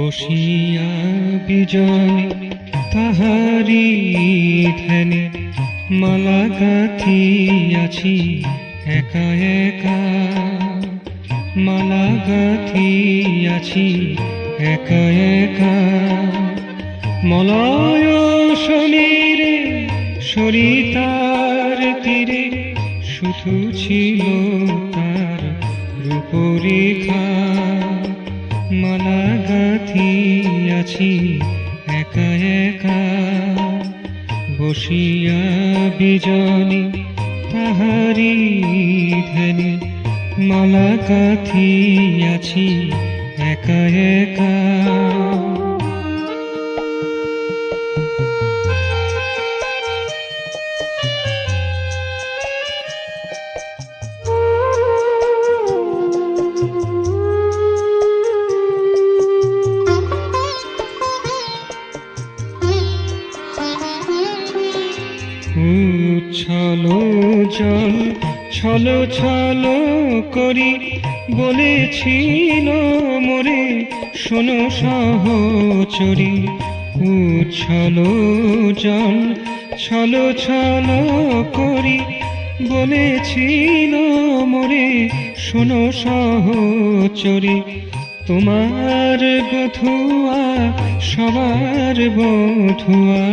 বসিয়া বিজনে তাহারি ধ্যানে মালা গাঁথিয়াছি একা একা, মালা গাঁথিয়াছি একা একা। মলয় সমীরে সরিতার তীরে শুধু ছিল তার রূপরেখা, মালা গাঁথিয়াছি একা একা। বসিয়া বিজনে তাহারি ধ্যানে মালা গাঁথিয়াছি একা একা। উচ্ছল জল ছল ছল করি বলেছিল মোরে শোনো সহচরী। উচ্ছল জল ছল ছল করি বলেছিল মোরে শোনো সহচরী। তোমার বধুয়া সবার বধুয়া,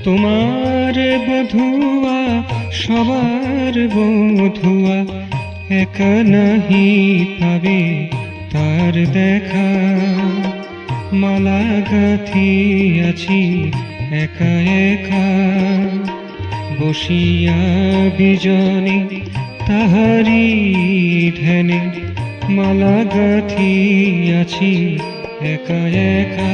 তোমার বধুয়া সবার বধুয়া, একা নাহি পাবে তার দেখা। মালা গাঁথিয়াছি একা একা, বসিয়া বিজনে তাহারি ধ্যানে মালা গাঁথিয়াছি একা একা।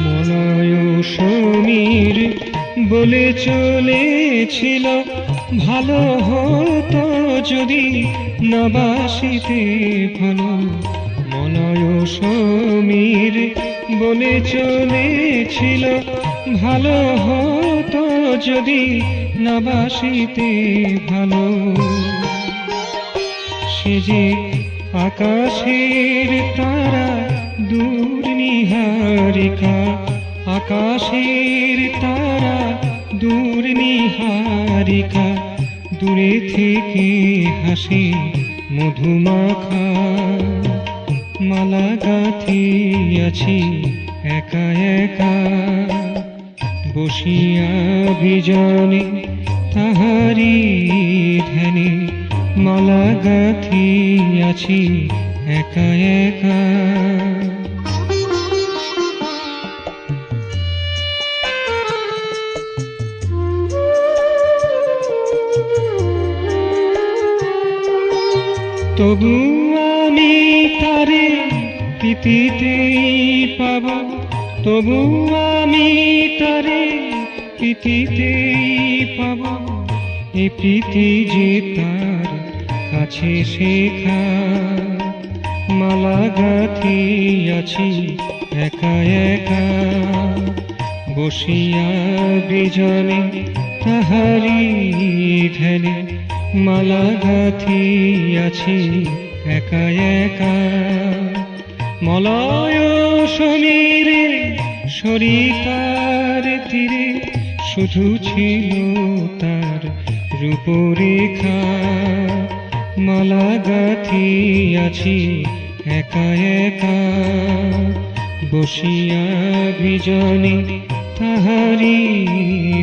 মলয় সমীর বলে চলেছিল ভালো হতো যদি না বাসিতে ভালো। মলয় সমীর বলে চলেছিল ভালো হতো যদি না বাসিতে ভালো। সে যে আকাশের তারা দূর নিহারিকা, আকাশের তারা দূর নিহারিকা। দূরে থেকে হাসে মধুমাখা, মালা গাঁথিয়াছি একা একা। বসিয়া বিজনে তাহারি ধ্যানে মালা গাঁথিয়াছি একা একা। তবু আমি তারে প্রীতিতেই পাব, তবু আমি তারে প্রীতিতেই পাব। এ প্রীতি যে তার কাছে শেখা, মালা গাঁথিয়াছি একা একা। বসিয়া বিজনে তাহারি ধ্যানে মালা গাঁথিয়াছি একা একা। মলয় সমীরে সরিতার তীরে শুধু ছিল তার রূপরেখা, মালা গাঁথিয়াছি একা একা। বসিয়া বিজনে তাহারি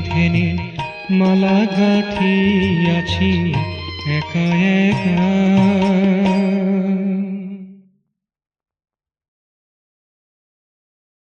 ধ্যানে মালা গাঁথিয়াছি একা একা।